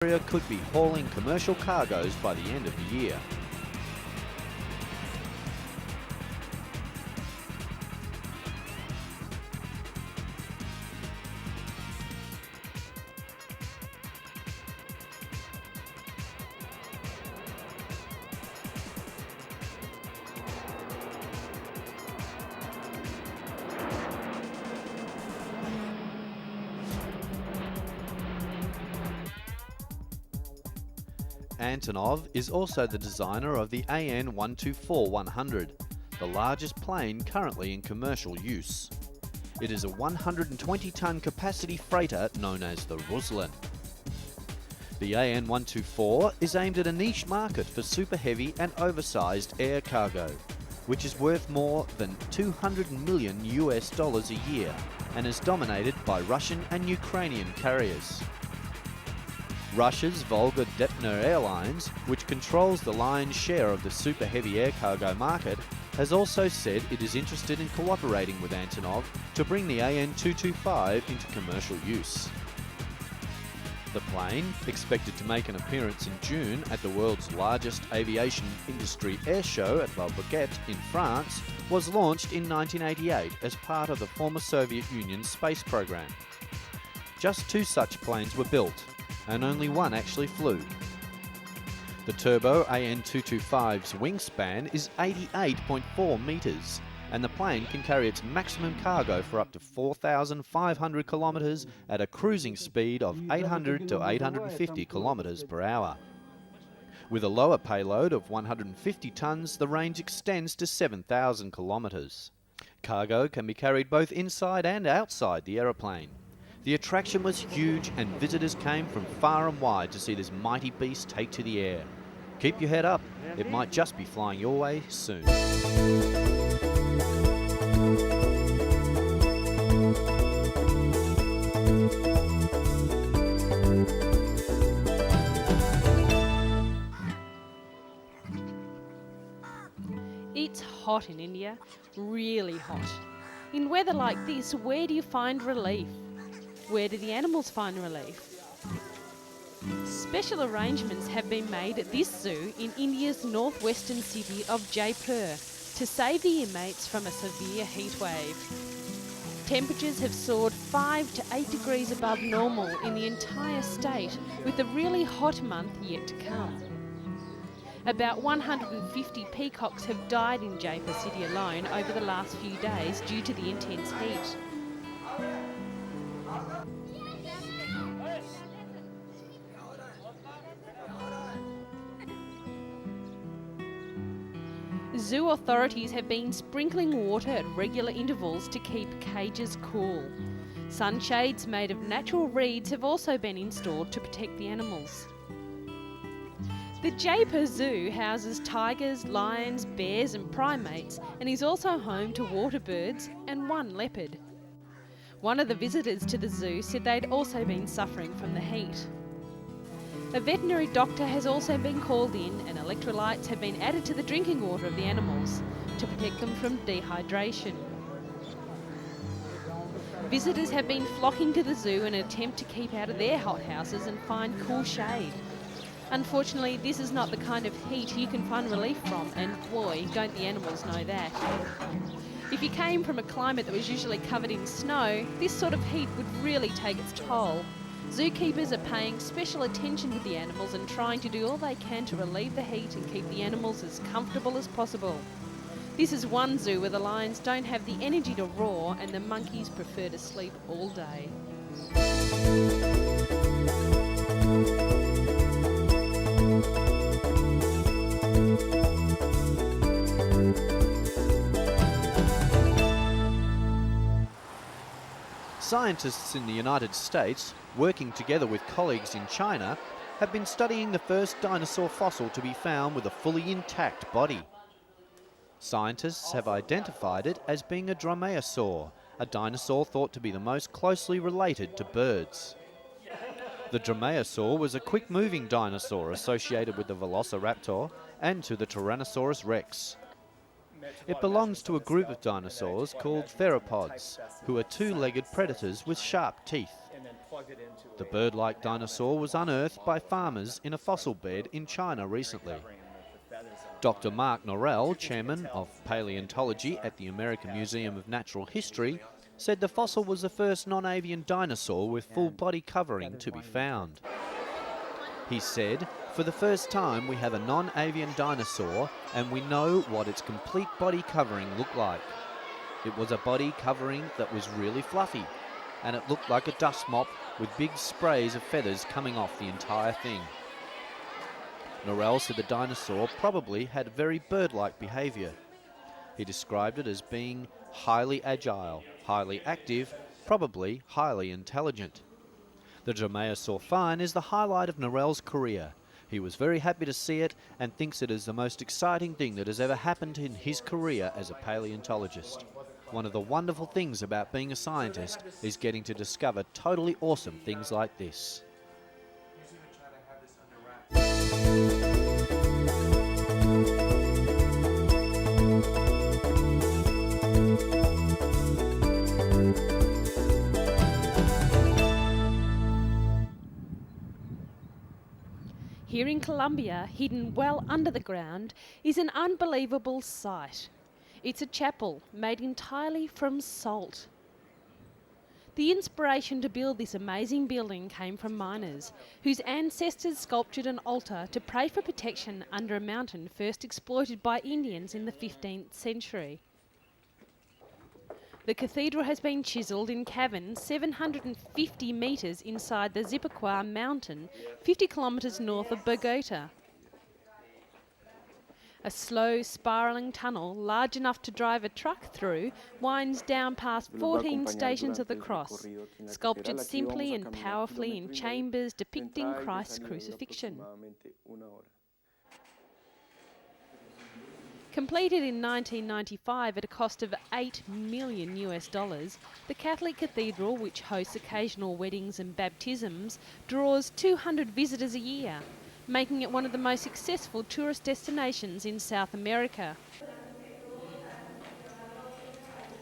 area could be hauling commercial cargoes by the end of the year. Antonov is also the designer of the AN-124-100, the largest plane currently in commercial use. It is a 120-ton capacity freighter known as the Ruslan. The AN-124 is aimed at a niche market for super heavy and oversized air cargo, which is worth more than $200 million a year and is dominated by Russian and Ukrainian carriers. Russia's Volga-Depner Airlines, which controls the lion's share of the super heavy air cargo market, has also said it is interested in cooperating with Antonov to bring the AN-225 into commercial use. The plane, expected to make an appearance in June at the world's largest aviation industry air show at La Baguette in France, was launched in 1988 as part of the former Soviet Union's space program. Just 2 such planes were built, and only one actually flew. The turbo AN-225's wingspan is 88.4 metres, and the plane can carry its maximum cargo for up to 4,500 kilometres at a cruising speed of 800 to 850 kilometres per hour. With a lower payload of 150 tonnes, the range extends to 7,000 kilometres. Cargo can be carried both inside and outside the aeroplane. The attraction was huge and visitors came from far and wide to see this mighty beast take to the air. Keep your head up, it might just be flying your way soon. It's hot in India, really hot. In weather like this, where do you find relief? Where do the animals find relief? Special arrangements have been made at this zoo in India's northwestern city of Jaipur to save the inmates from a severe heat wave. Temperatures have soared 5 to 8 degrees above normal in the entire state, with the really hot month yet to come. About 150 peacocks have died in Jaipur city alone over the last few days due to the intense heat. Zoo authorities have been sprinkling water at regular intervals to keep cages cool. Sunshades made of natural reeds have also been installed to protect the animals. The Jaipur Zoo houses tigers, lions, bears and primates, and is also home to water birds and 1 leopard. One of the visitors to the zoo said they'd also been suffering from the heat. A veterinary doctor has also been called in and electrolytes have been added to the drinking water of the animals to protect them from dehydration. Visitors have been flocking to the zoo in an attempt to keep out of their hothouses and find cool shade. Unfortunately, this is not the kind of heat you can find relief from, and boy, don't the animals know that. If you came from a climate that was usually covered in snow, this sort of heat would really take its toll. Zookeepers are paying special attention to the animals and trying to do all they can to relieve the heat and keep the animals as comfortable as possible. This is one zoo where the lions don't have the energy to roar and the monkeys prefer to sleep all day. Scientists in the United States, working together with colleagues in China, have been studying the first dinosaur fossil to be found with a fully intact body. Scientists have identified it as being a dromaeosaur, a dinosaur thought to be the most closely related to birds. The dromaeosaur was a quick-moving dinosaur associated with the velociraptor and to the Tyrannosaurus rex. It belongs to a group of dinosaurs called theropods, who are 2-legged predators with sharp teeth. The bird-like dinosaur was unearthed by farmers in a fossil bed in China recently. Dr. Mark Norrell, chairman of paleontology at the American Museum of Natural History, said the fossil was the first non-avian dinosaur with full body covering to be found. He said, "For the first time we have a non-avian dinosaur and we know what its complete body covering looked like. It was a body covering that was really fluffy, and it looked like a dust mop with big sprays of feathers coming off the entire thing." Norrell said the dinosaur probably had very bird-like behaviour. He described it as being highly agile, highly active, probably highly intelligent. The dromaeosaur find is the highlight of Norrell's career. He was very happy to see it and thinks it is the most exciting thing that has ever happened in his career as a paleontologist. One of the wonderful things about being a scientist is getting to discover totally awesome things like this. Here in Colombia, hidden well under the ground, is an unbelievable sight. It's a chapel made entirely from salt. The inspiration to build this amazing building came from miners, whose ancestors sculptured an altar to pray for protection under a mountain first exploited by Indians in the 15th century. The cathedral has been chiselled in caverns 750 metres inside the Zipaquirá mountain, 50 kilometres north of Bogota. A slow, spiralling tunnel, large enough to drive a truck through, winds down past 14 stations of the cross, sculptured simply and powerfully in chambers depicting Christ's crucifixion. Completed in 1995 at a cost of $8 million, the Catholic Cathedral, which hosts occasional weddings and baptisms, draws 200 visitors a year, making it one of the most successful tourist destinations in South America.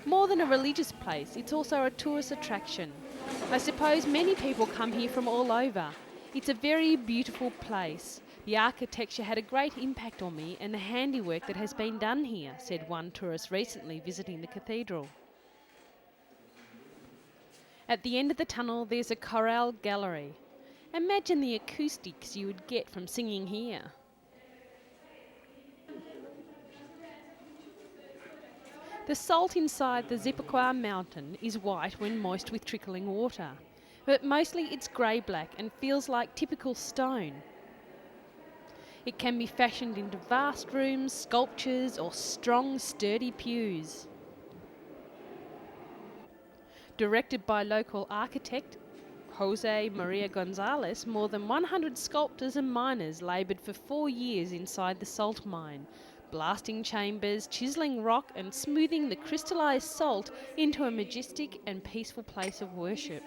More than a religious place, it's also a tourist attraction. I suppose many people come here from all over. It's a very beautiful place. The architecture had a great impact on me and the handiwork that has been done here, said one tourist recently visiting the cathedral. At the end of the tunnel there's a chorale gallery. Imagine the acoustics you would get from singing here. The salt inside the Zipaquirá mountain is white when moist with trickling water, but mostly it's grey-black and feels like typical stone. It can be fashioned into vast rooms, sculptures or strong, sturdy pews. Directed by local architect Jose Maria Gonzalez, more than 100 sculptors and miners laboured for 4 years inside the salt mine, blasting chambers, chiselling rock and smoothing the crystallised salt into a majestic and peaceful place of worship.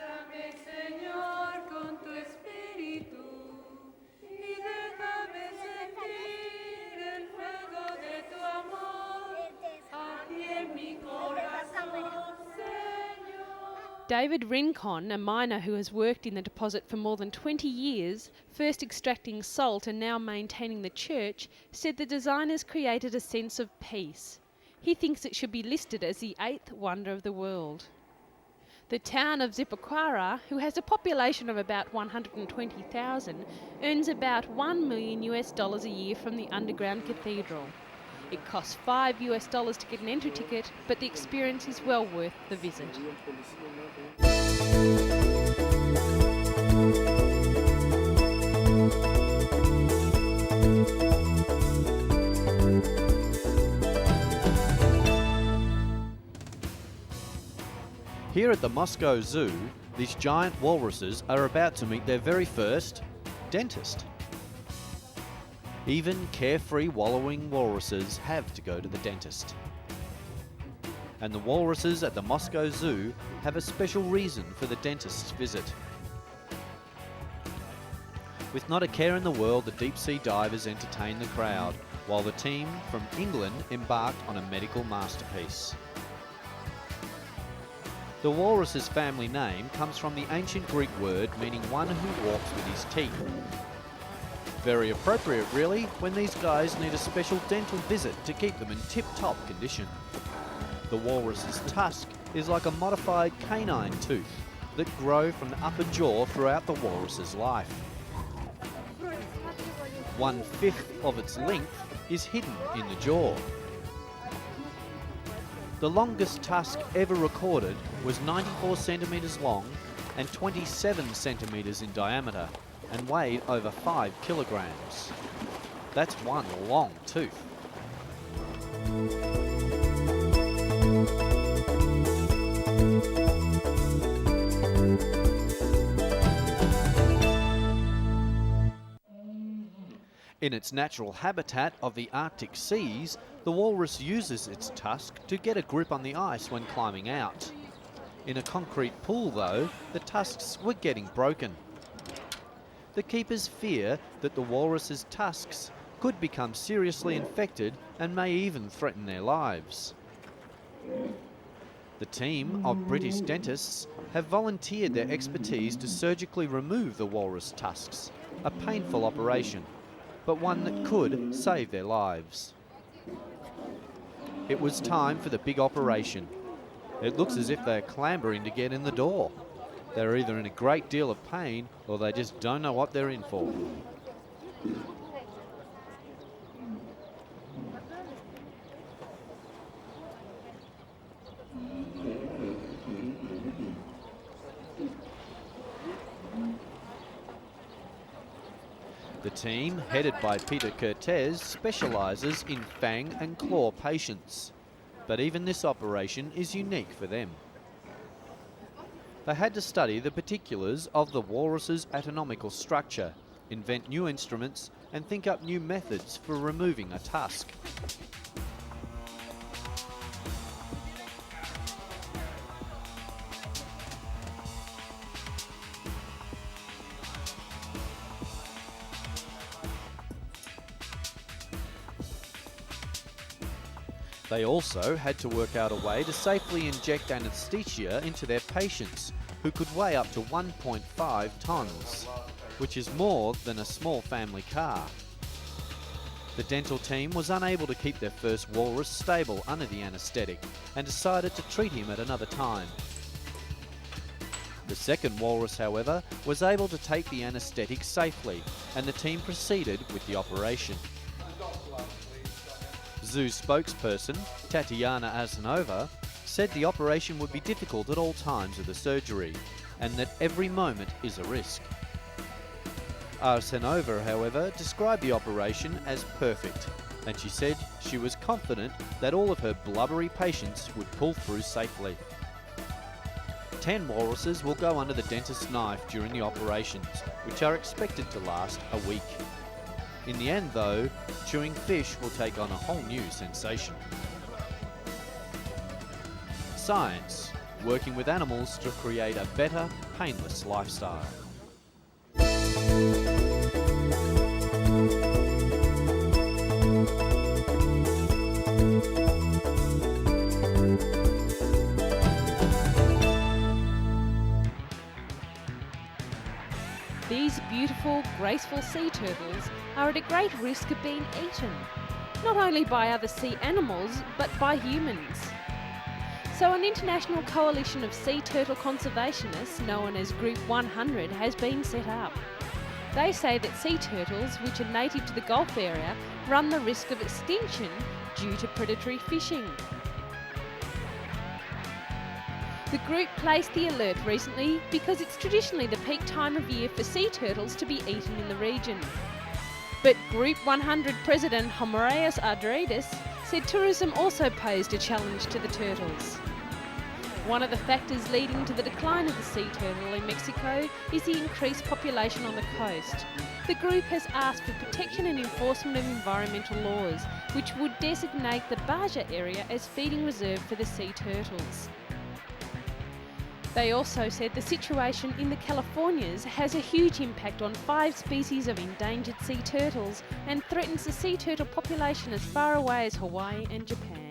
David Rincon, a miner who has worked in the deposit for more than 20 years, first extracting salt and now maintaining the church, said the designers created a sense of peace. He thinks it should be listed as the 8th wonder of the world. The town of Zipaquirá, who has a population of about 120,000, earns about $1 million a year from the underground cathedral. It costs $5 to get an entry ticket, but the experience is well worth the visit. Here at the Moscow Zoo, these giant walruses are about to meet their very first dentist. Even carefree wallowing walruses have to go to the dentist. And the walruses at the Moscow Zoo have a special reason for the dentist's visit. With not a care in the world, the deep-sea divers entertain the crowd, while the team from England embarked on a medical masterpiece. The walrus's family name comes from the ancient Greek word meaning one who walks with his teeth. Very appropriate really, when these guys need a special dental visit to keep them in tip-top condition. The walrus's tusk is like a modified canine tooth that grow from the upper jaw throughout the walrus's life. 1/5 of its length is hidden in the jaw. The longest tusk ever recorded was 94 centimetres long and 27 centimetres in diameter and weighed over 5 kilograms. That's one long tooth. In its natural habitat of the Arctic seas, the walrus uses its tusk to get a grip on the ice when climbing out. In a concrete pool though, the tusks were getting broken. The keepers fear that the walrus's tusks could become seriously infected and may even threaten their lives. The team of British dentists have volunteered their expertise to surgically remove the walrus tusks, a painful operation, but one that could save their lives. It was time for the big operation. It looks as if they're clambering to get in the door. They're either in a great deal of pain or they just don't know what they're in for. The team, headed by Peter Curtez, specialises in fang and claw patients. But even this operation is unique for them. They had to study the particulars of the walrus's anatomical structure, invent new instruments and think up new methods for removing a tusk. They also had to work out a way to safely inject anaesthesia into their patients, who could weigh up to 1.5 tonnes, which is more than a small family car. The dental team was unable to keep their first walrus stable under the anaesthetic and decided to treat him at another time. The second walrus, however, was able to take the anaesthetic safely, and the team proceeded with the operation. Zoo spokesperson Tatiana Arsenova said the operation would be difficult at all times of the surgery and that every moment is a risk. Arsenova, however, described the operation as perfect, and she said she was confident that all of her blubbery patients would pull through safely. 10 walruses will go under the dentist's knife during the operations, which are expected to last a week. In the end, though, chewing fish will take on a whole new sensation. Science, working with animals to create a better, painless lifestyle. These beautiful, graceful sea turtles are at a great risk of being eaten, not only by other sea animals, but by humans. So an international coalition of sea turtle conservationists, known as Group 100, has been set up. They say that sea turtles, which are native to the Gulf area, run the risk of extinction due to predatory fishing. The group placed the alert recently because it's traditionally the peak time of year for sea turtles to be eaten in the region. But Group 100 President Homoreus Ardridis said tourism also posed a challenge to the turtles. One of the factors leading to the decline of the sea turtle in Mexico is the increased population on the coast. The group has asked for protection and enforcement of environmental laws, which would designate the Baja area as feeding reserve for the sea turtles. They also said the situation in the Californias has a huge impact on 5 species of endangered sea turtles and threatens the sea turtle population as far away as Hawaii and Japan.